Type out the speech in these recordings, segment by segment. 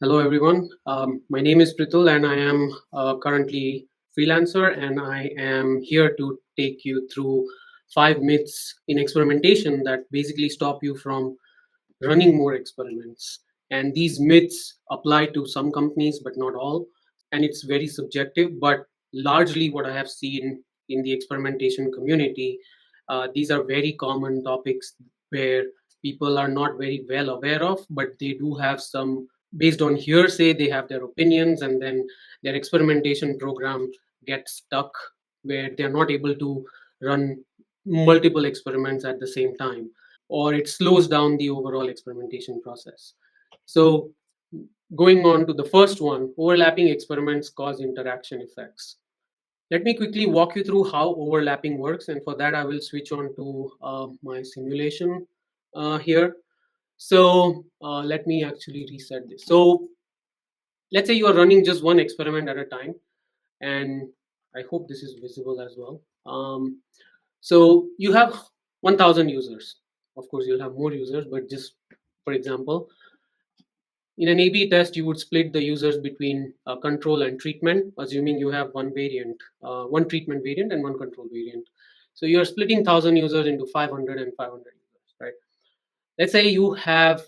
Hello, everyone. My name is Pritul, and I am currently freelancer, and I am here to take you through 5 myths in experimentation that basically stop you from running more experiments. And these myths apply to some companies, but not all. And it's very subjective, but largely what I have seen in the experimentation community, these are very common topics where people are not very well aware of, but they do have some, based on hearsay, they have their opinions, and then their experimentation program gets stuck where they're not able to run multiple experiments at the same time, or it slows down the overall experimentation process. So, going on to the first one, overlapping experiments cause interaction effects. Let me quickly walk you through how overlapping works, and for that, I will switch on to my simulation here. So, let me actually reset this. So, let's say you are running just one experiment at a time, and I hope this is visible as well. So, you have 1000 users. Of course, you'll have more users, but just for example, in an A/B test, you would split the users between control and treatment, assuming you have one treatment variant and one control variant. So you are splitting 1000 users into 500 and 500 users, right? Let's say you have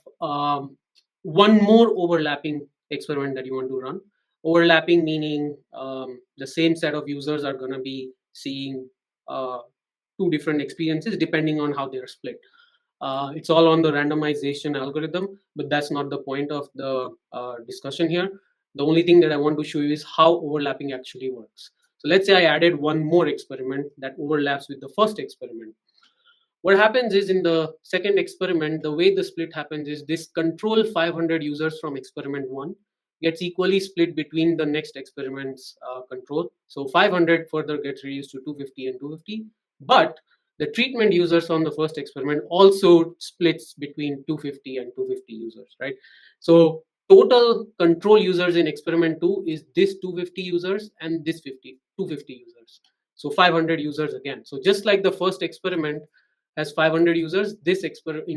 one more overlapping experiment that you want to run. Overlapping meaning the same set of users are going to be seeing uh, two different experiences depending on how they're split. It's all on the randomization algorithm, but that's not the point of the discussion here. The only thing that I want to show you is how overlapping actually works. So let's say I added one more experiment that overlaps with the first experiment. What happens is in the second experiment, the way the split happens is this control 500 users from experiment 1 gets equally split between the next experiment's control. So 500 further gets reduced to 250 and 250, but the treatment users on the first experiment also splits between 250 and 250 users, right? So total control users in experiment 2 is this 250 users and this 250 users. So 500 users again. So just like the first experiment has 500 users, this experiment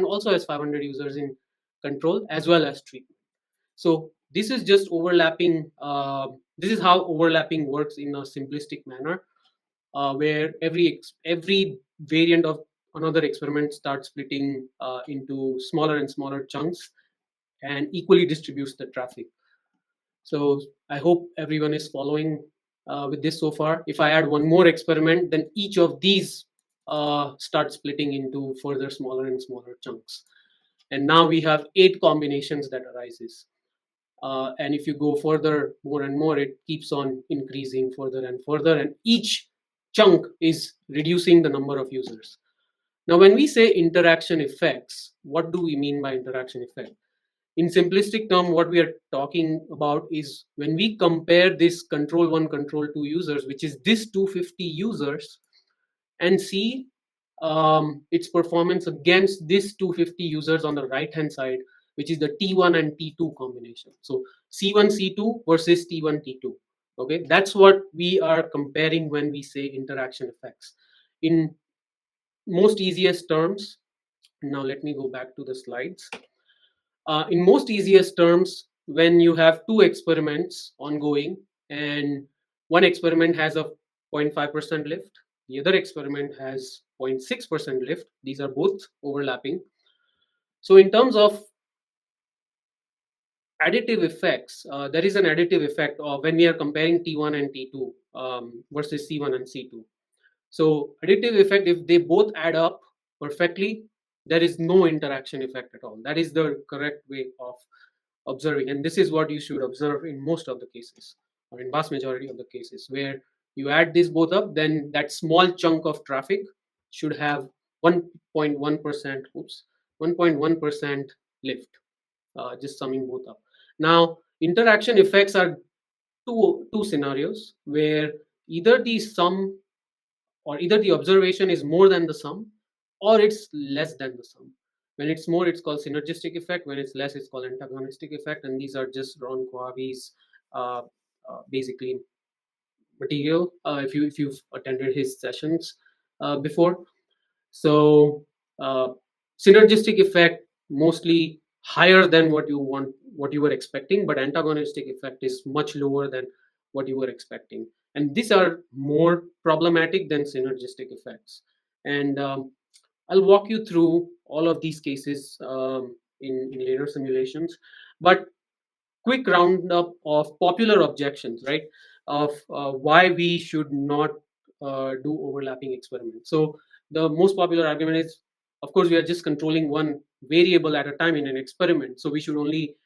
also has 500 users in control as well as treatment. So this is just overlapping. This is how overlapping works in a simplistic manner, where every variant of another experiment starts splitting into smaller and smaller chunks and equally distributes the traffic. So I hope everyone is following with this so far. If I add one more experiment, then each of these start splitting into further smaller and smaller chunks. And now we have 8 combinations that arises. And if you go further, more and more, it keeps on increasing further and further, and each chunk is reducing the number of users. Now, when we say interaction effects, what do we mean by interaction effect? In simplistic term, what we are talking about is when we compare this control 1, control 2 users, which is this 250 users, and see its performance against this 250 users on the right hand side, which is the T1 and T2 combination. So C1 C2 versus T1 T2. Okay, that's what we are comparing when we say interaction effects. In most easiest terms, now let me go back to the slides. In most easiest terms, when you have two experiments ongoing and one experiment has a 0.5% lift, the other experiment has 0.6% lift, these are both overlapping. So in terms of additive effects, there is an additive effect of when we are comparing T1 and T2 versus C1 and C2. So additive effect, if they both add up perfectly, there is no interaction effect at all. That is the correct way of observing, and this is what you should observe in most of the cases, or in vast majority of the cases, where you add these both up, then that small chunk of traffic should have 1.1%, 1.1% lift, just summing both up. Now, interaction effects are two scenarios where either the sum or either the observation is more than the sum or it's less than the sum. When it's more, it's called synergistic effect. When it's less, it's called antagonistic effect. And these are just Ron Koavi's basically material. If you've attended his sessions before, so synergistic effect mostly higher than what you want what you were expecting, but antagonistic effect is much lower than what you were expecting. And these are more problematic than synergistic effects. And I'll walk you through all of these cases in later simulations. But quick roundup of popular objections, right? Of why we should not do overlapping experiments. So the most popular argument is, of course, we are just controlling one variable at a time in an experiment. So we should only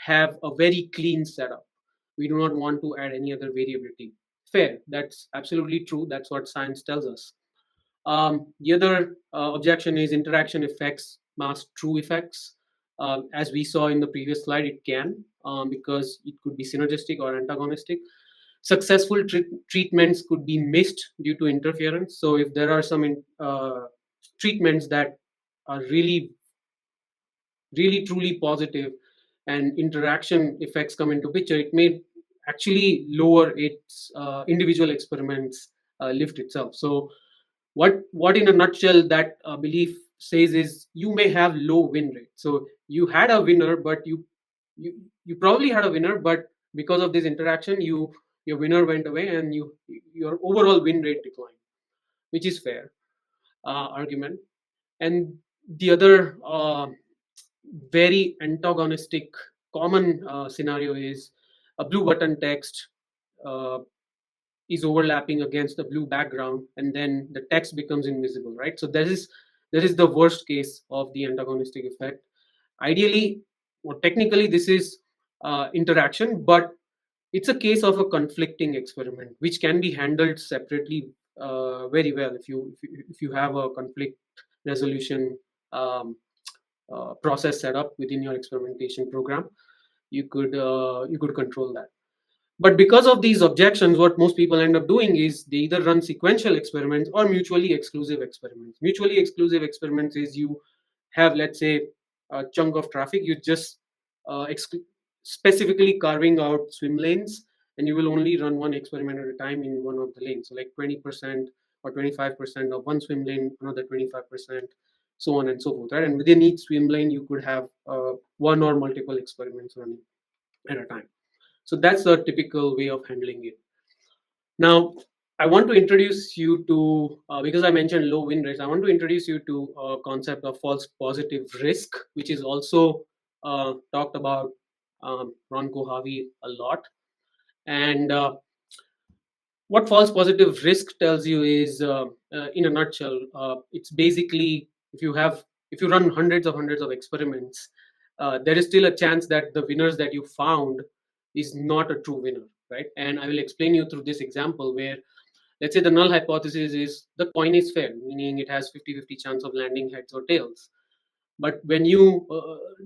have a very clean setup. We do not want to add any other variability. Fair. That's absolutely true. That's what science tells us. The other objection is interaction effects mask true effects. As we saw in the previous slide, it can, because it could be synergistic or antagonistic. Successful treatments could be missed due to interference. So if there are some treatments that are really truly positive and interaction effects come into picture, it may actually lower its individual experiments lift itself. So what in a nutshell that belief says is, you may have low win rate. So you had a winner, but you probably had a winner, but because of this interaction, your winner went away and your overall win rate declined, which is fair argument. And the other very antagonistic common scenario is a blue button text uh, is overlapping against the blue background, and then the text becomes invisible, right? So that is the worst case of the antagonistic effect. Ideally or technically, this is interaction, but it's a case of a conflicting experiment which can be handled separately very well if you have a conflict resolution um, process set up within your experimentation program. You could control that. But because of these objections, what most people end up doing is they either run sequential experiments or mutually exclusive experiments. Mutually exclusive experiments is, you have, let's say, a chunk of traffic, you just specifically carving out swim lanes, and you will only run one experiment at a time in one of the lanes. So like 20% or 25% of one swim lane, another 25%, so on and so forth, right? And within each swim lane, you could have one or multiple experiments running at a time. So that's the typical way of handling it. Now, I want to introduce you to, because I mentioned low win rates, I want to introduce you to a concept of false positive risk, which is also talked about Ron Kohavi a lot. And what false positive risk tells you is, in a nutshell, it's basically, if you run hundreds of experiments, there is still a chance that the winners that you found is not a true winner, right? And I will explain you through this example where, let's say, the null hypothesis is the coin is fair, meaning it has 50-50 chance of landing heads or tails. But when you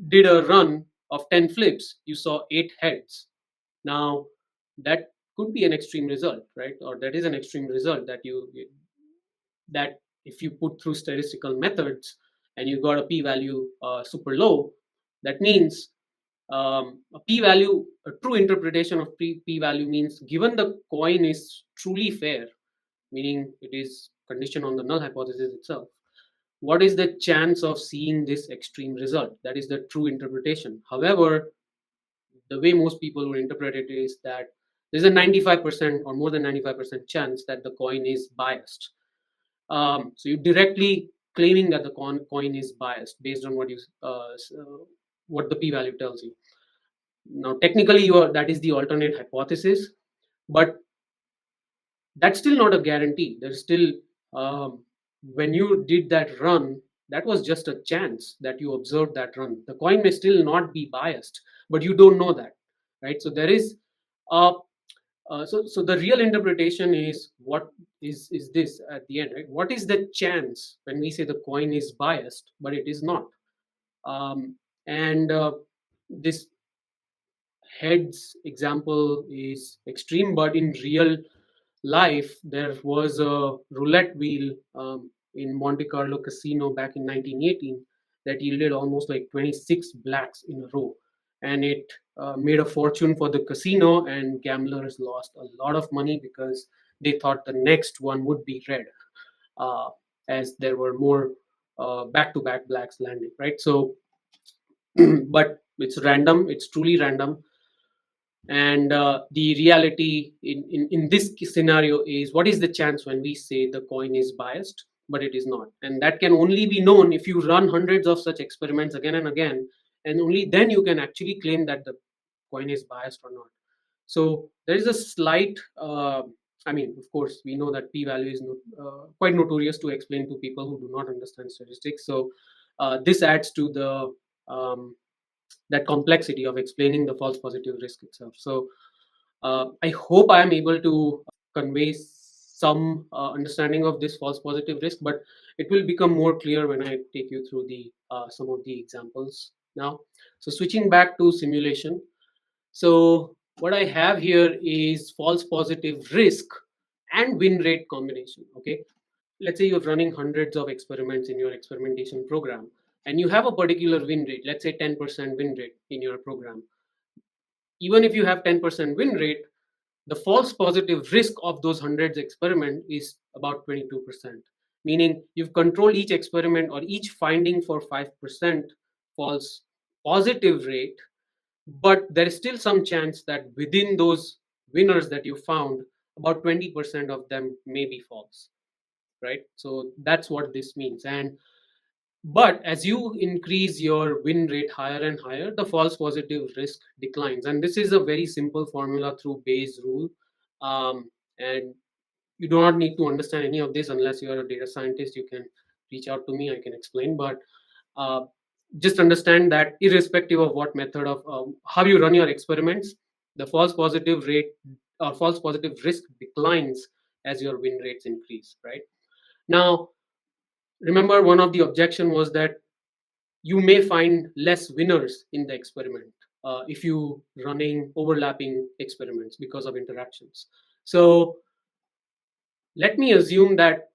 did a run of 10 flips, you saw 8 heads. Now, that could be an extreme result, right? Or that is an extreme result that if you put through statistical methods and you got a p-value super low, that means a p-value, a true interpretation of p-value means, given the coin is truly fair, meaning it is conditioned on the null hypothesis itself, what is the chance of seeing this extreme result? That is the true interpretation. However, the way most people will interpret it is that there's a 95% or more than 95% chance that the coin is biased. So you're directly claiming that the coin is biased based on what the p-value tells you. Now, technically, that is the alternate hypothesis, but that's still not a guarantee. There's still, when you did that run, that was just a chance that you observed that run. The coin may still not be biased, but you don't know that, right? So there is, so the real interpretation is, what is this at the end, right? What is the chance when we say the coin is biased, but it is not? And this heads example is extreme, but in real life, there was a roulette wheel in Monte Carlo casino back in 1918 that yielded almost like 26 blacks in a row. And it made a fortune for the casino, and gamblers lost a lot of money because they thought the next one would be red, uh, as there were more back to back blacks landing, right? So, but It's random, it's truly random. And the reality in this scenario is, what is the chance when we say the coin is biased? But it is not. And that can only be known if you run hundreds of such experiments again and again. And only then you can actually claim that the coin is biased or not. So there is a slight, I mean, of course, we know that p-value is quite notorious to explain to people who do not understand statistics. So this adds to the that complexity of explaining the false positive risk itself. So I hope I am able to convey some understanding of this false positive risk, but it will become more clear when I take you through the some of the examples now. So switching back to simulation. So what I have here is false positive risk and win rate combination. Okay, let's say you're running hundreds of experiments in your experimentation program, and you have a particular win rate, let's say 10% win rate in your program. Even if you have 10% win rate, the false positive risk of those hundreds experiment is about 22%, meaning you've controlled each experiment or each finding for 5% false positive rate, but there is still some chance that within those winners that you found, about 20% of them may be false, right? So that's what this means. And but as you increase your win rate higher and higher, the false positive risk declines. And this is a very simple formula through Bayes' rule. And you do not need to understand any of this unless you are a data scientist. You can reach out to me, I can explain. But uh, just understand that irrespective of what method of how you run your experiments, the false positive rate or false positive risk declines as your win rates increase, right? Now, remember, one of the objection was that you may find less winners in the experiment if you running overlapping experiments because of interactions. So let me assume that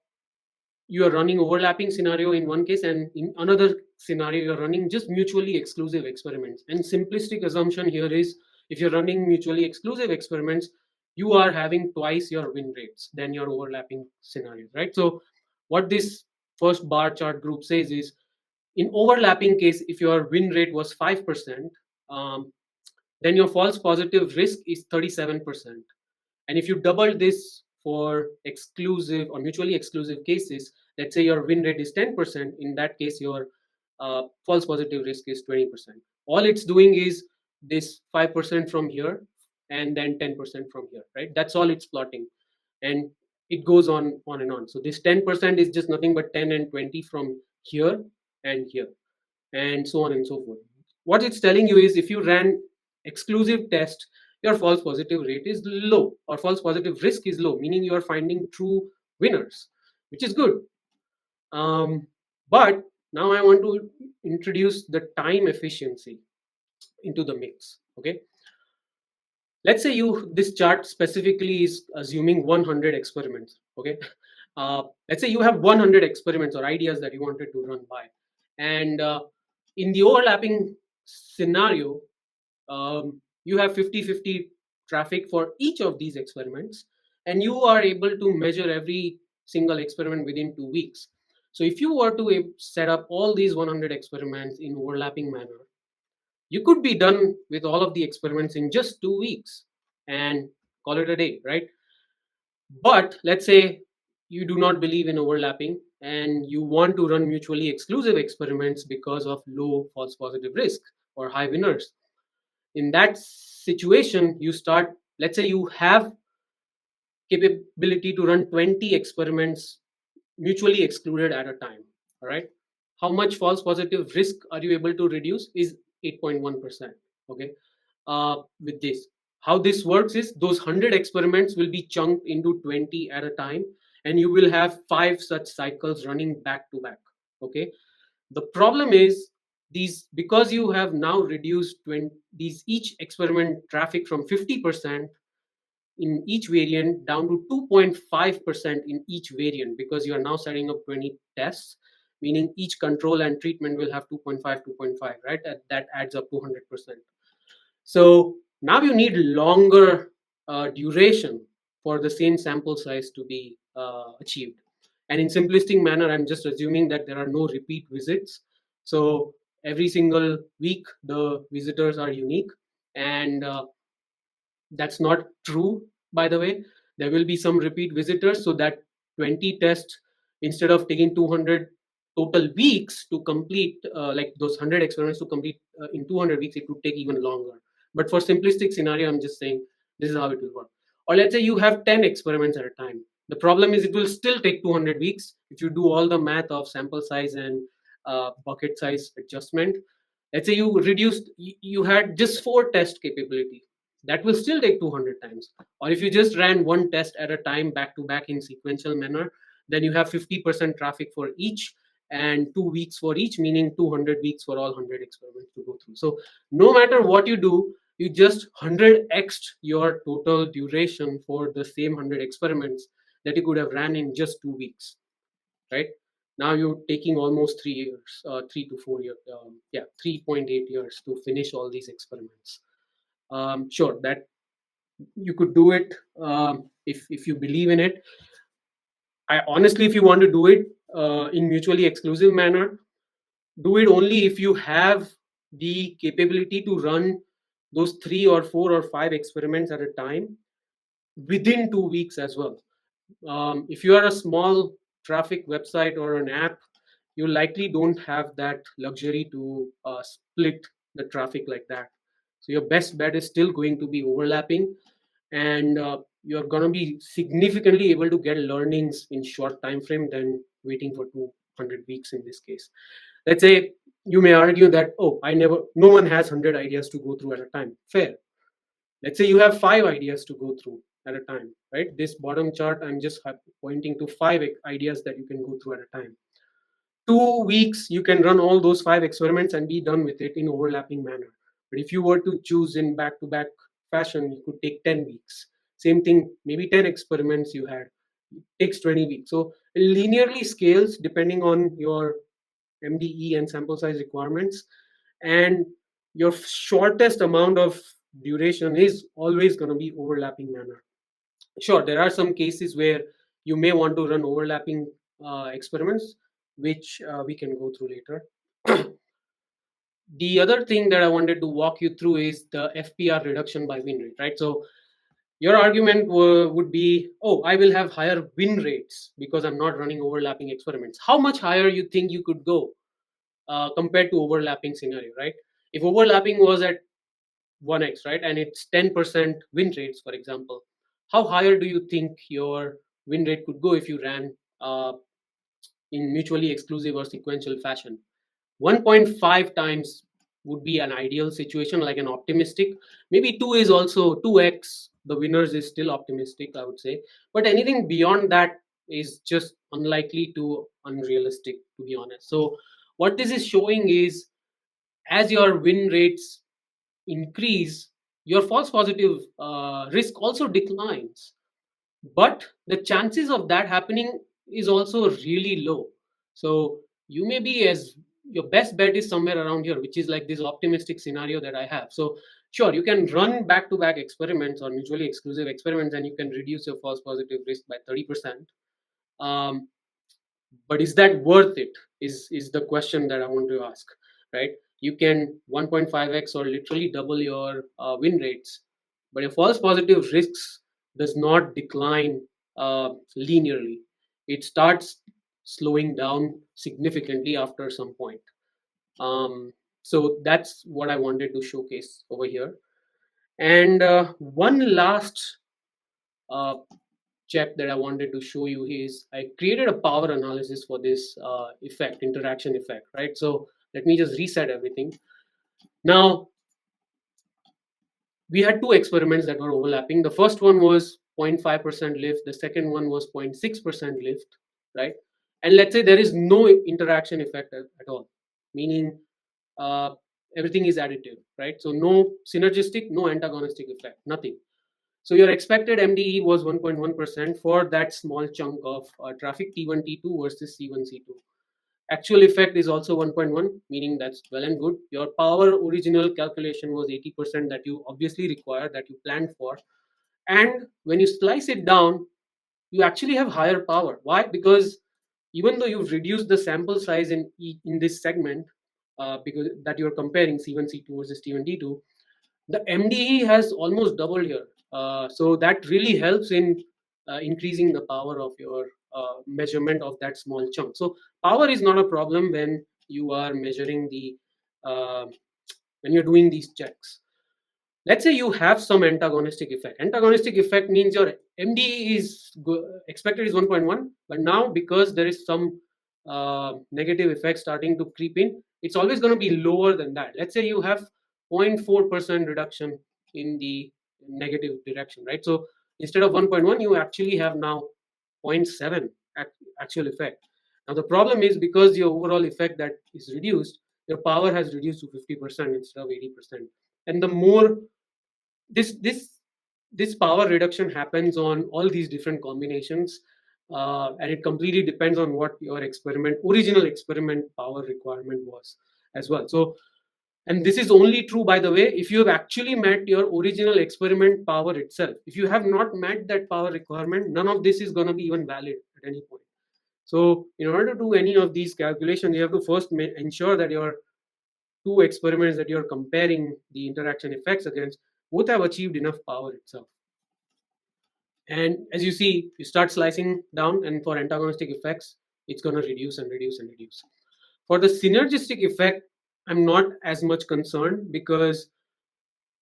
you are running overlapping scenario in one case, and in another scenario you're running just mutually exclusive experiments. And simplistic assumption here is, if you're running mutually exclusive experiments, you are having twice your win rates than your overlapping scenarios, right? So what this first bar chart group says is, in overlapping case, if your win rate was 5%, then your false positive risk is 37%. And if you double this for exclusive or mutually exclusive cases, let's say your win rate is 10%, in that case, your false positive risk is 20%. All it's doing is this 5% from here and then 10% from here, right? That's all it's plotting. And it goes on and on. So this 10% is just nothing but 10 and 20 from here and here, and so on and so forth. What it's telling you is, if you ran exclusive test, your false positive rate is low, or false positive risk is low, meaning you are finding true winners, which is good. But now I want to introduce the time efficiency into the mix. Okay, let's say you this chart specifically is assuming 100 experiments. Okay, let's say you have 100 experiments or ideas that you wanted to run by, and in the overlapping scenario, you have 50-50 traffic for each of these experiments, and you are able to measure every single experiment within 2 weeks. So if you were to set up all these 100 experiments in overlapping manner, you could be done with all of the experiments in just 2 weeks and call it a day, right? But let's say you do not believe in overlapping and you want to run mutually exclusive experiments because of low false positive risk or high winners. In that situation, you start, let's say you have capability to run 20 experiments mutually excluded at a time. All right. How much false positive risk are you able to reduce? Is 8.1%. Okay. With this, how this works is, those 100 experiments will be chunked into 20 at a time, and you will have 5 such cycles running back to back. Okay. The problem is, these, because you have now reduced 20, these each experiment traffic from 50% in each variant down to 2.5% in each variant, because you are now setting up 20 tests, meaning each control and treatment will have 2.5, 2.5, right? That adds up to 100%. So now you need longer duration for the same sample size to be achieved. And in simplistic manner, I'm just assuming that there are no repeat visits. So every single week the visitors are unique, and that's not true, by the way. There will be some repeat visitors, so that 20 tests, instead of taking 200 total weeks to complete, like those 100 experiments to complete in 200 weeks, it would take even longer. But for simplistic scenario, I'm just saying this is how it will work. Or let's say you have 10 experiments at a time. The problem is it will still take 200 weeks if you do all the math of sample size and bucket size adjustment. Let's say you had just 4 test capability, that will still take 200 times. Or if you just ran one test at a time back to back in sequential manner, then you have 50% traffic for each and 2 weeks for each, meaning 200 weeks for all 100 experiments to go through. So no matter what you do, you just 100x your total duration for the same 100 experiments that you could have ran in just 2 weeks, right? Now you're taking almost 3 years, 3 to 4 years, yeah, 3.8 years to finish all these experiments. Sure, that you could do it if you believe in it. I honestly, if you want to do it in mutually exclusive manner, do it only if you have the capability to run those 3 or 4 or 5 experiments at a time within 2 weeks as well. If you are a small traffic website or an app, you likely don't have that luxury to split the traffic like that. So your best bet is still going to be overlapping, and you're going to be significantly able to get learnings in short time frame than waiting for 200 weeks in this case. Let's say you may argue that, oh, no one has 100 ideas to go through at a time. Fair. Let's say you have 5 ideas to go through at a time, right? This bottom chart, I'm just pointing to 5 ideas that you can go through at a time. 2 weeks, you can run all those 5 experiments and be done with it in overlapping manner. But if you were to choose in back-to-back fashion, it could take 10 weeks. Same thing, maybe 10 experiments you had, it takes 20 weeks. So it linearly scales depending on your MDE and sample size requirements. And your shortest amount of duration is always going to be overlapping manner. Sure, there are some cases where you may want to run overlapping experiments, which we can go through later. The other thing that I wanted to walk you through is the FPR reduction by win rate, right? So your argument would be, oh, I will have higher win rates because I'm not running overlapping experiments. How much higher you think you could go compared to overlapping scenario, right? If overlapping was at 1x, right, and it's 10% win rates, for example, how higher do you think your win rate could go if you ran in mutually exclusive or sequential fashion? 1.5 times would be an ideal situation, like an optimistic. Maybe 2 is also 2x. The winners is still optimistic, I would say. But anything beyond that is just unlikely to unrealistic, to be honest. So what this is showing is, as your win rates increase, your false positive risk also declines. But the chances of that happening is also really low. So you may be, as your best bet is somewhere around here, which is like this optimistic scenario that I have. So sure, you can run back to back experiments or mutually exclusive experiments, and you can reduce your false positive risk by 30%. But is that worth it, is the question that I want to ask, right? You can 1.5x or literally double your win rates, but your false positive risks does not decline linearly. It starts slowing down significantly after some point. So that's what I wanted to showcase over here. And one last uh, check that I wanted to show you is, I created a power analysis for this interaction effect, right? So let me just reset everything. Now, we had 2 experiments that were overlapping. The first one was 0.5% lift. The second one was 0.6% lift, right? And let's say there is no interaction effect at all, meaning uh, everything is additive, right? So no synergistic, no antagonistic effect, nothing. So your expected MDE was 1.1% for that small chunk of traffic, T1, T2 versus C1, C2. Actual effect is also 1.1, meaning that's well and good. Your power original calculation was 80% that you obviously require, that you planned for. And when you slice it down, you actually have higher power. Why? Because even though you've reduced the sample size in this segment, because that you're comparing C1, C2 versus T1, T2, the MDE has almost doubled here. So that really helps in increasing the power of your measurement of that small chunk. So power is not a problem when you are measuring the uh, when you're doing these checks. Let's say you have some antagonistic effect. Antagonistic effect means your MDE is expected is 1.1, but now because there is some negative effect starting to creep in, it's always going to be lower than that. Let's say you have 0.4% reduction in the negative direction, right? So instead of 1.1, you actually have now zero point 0.7 actual effect. Now the problem is because your overall effect that is reduced, your power has reduced to 50% instead of 80%. And the more this this this power reduction happens on all these different combinations, and it completely depends on what your original experiment power requirement was as well. So, and this is only true, by the way, if you have actually met your original experiment power itself. If you have not met that power requirement, none of this is going to be even valid at any point. So in order to do any of these calculations, you have to first ensure that your two experiments that you're comparing the interaction effects against both have achieved enough power itself. And as you see, you start slicing down, and for antagonistic effects, it's going to reduce and reduce and reduce. For the synergistic effect, I'm not as much concerned because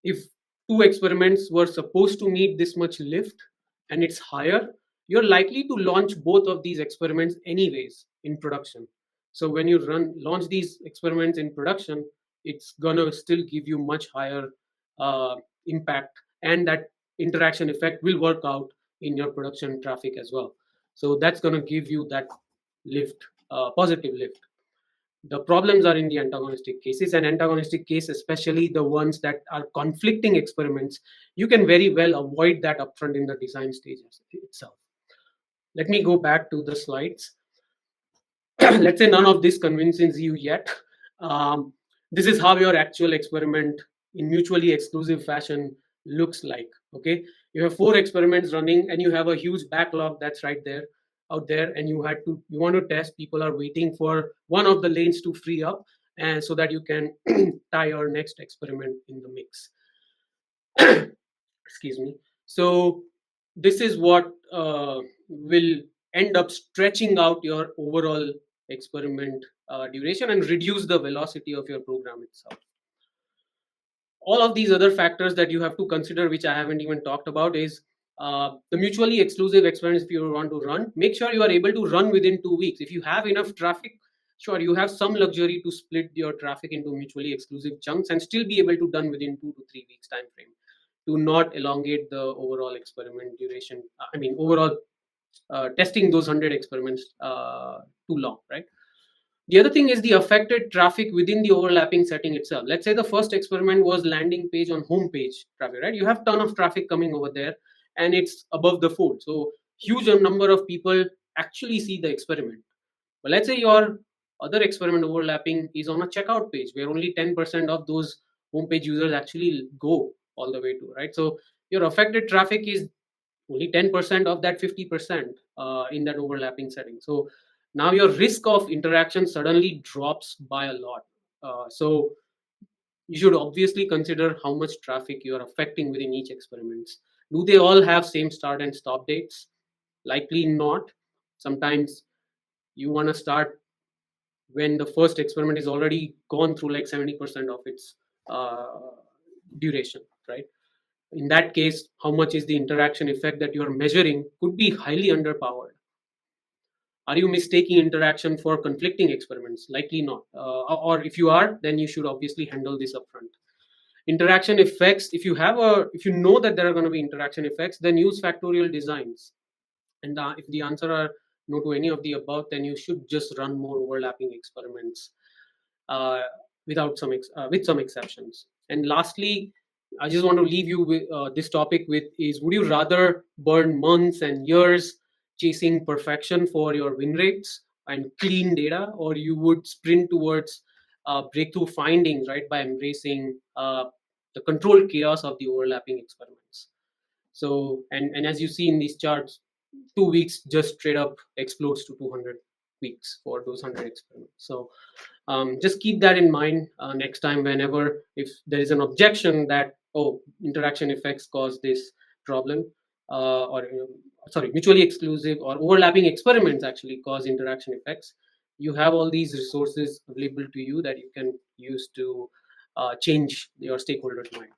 if two experiments were supposed to meet this much lift and it's higher, you're likely to launch both of these experiments anyways in production. So when you launch these experiments in production, it's gonna still give you much higher impact, and that interaction effect will work out in your production traffic as well. So that's gonna give you that lift, positive lift. The problems are in the antagonistic cases, and antagonistic case, especially the ones that are conflicting experiments, you can very well avoid that upfront in the design stage itself. Let me go back to the slides. Let's say none of this convinces you yet. This is how your actual experiment in mutually exclusive fashion looks like. Okay, you have 4 experiments running and you have a huge backlog that's right there out there, and you want to test. People are waiting for one of the lanes to free up, and so that you can tie your next experiment in the mix. Excuse me. So this is what will end up stretching out your overall experiment duration and reduce the velocity of your program itself. All of these other factors that you have to consider, which I haven't even talked about, is the mutually exclusive experiments. If you want to run, make sure you are able to run within 2 weeks. If you have enough traffic, sure, you have some luxury to split your traffic into mutually exclusive chunks and still be able to done within 2 to 3 weeks time frame, to not elongate the overall experiment duration. I mean, overall testing those 100 experiments too long, right? The other thing is the affected traffic within the overlapping setting itself. Let's say the first experiment was landing page on home page traffic, right? You have ton of traffic coming over there, and it's above the fold. So huge number of people actually see the experiment. But let's say your other experiment overlapping is on a checkout page where only 10% of those homepage users actually go all the way to, right? So your affected traffic is only 10% of that 50% in that overlapping setting. So now your risk of interaction suddenly drops by a lot. So you should obviously consider how much traffic you are affecting within each experiments. Do they all have same start and stop dates? Likely not. Sometimes you want to start when the first experiment is already gone through like 70% of its uh, duration, right? In that case, how much is the interaction effect that you are measuring could be highly underpowered. Are you mistaking interaction for conflicting experiments? Likely not. Or if you are, then you should obviously handle this upfront. Interaction effects, if you know that there are going to be interaction effects, then use factorial designs. And if the answer are no to any of the above, then you should just run more overlapping experiments uh, with some exceptions. And lastly, I just want to leave you with this topic with is: would you rather burn months and years chasing perfection for your win rates and clean data, or you would sprint towards breakthrough findings, right, by embracing the controlled chaos of the overlapping experiments? So, and as you see in these charts, 2 weeks just straight up explodes to 200. weeks for those 100 experiments. So just keep that in mind next time, whenever if there is an objection that, oh, interaction effects cause this problem, or sorry, mutually exclusive or overlapping experiments actually cause interaction effects. You have all these resources available to you that you can use to change your stakeholders mind.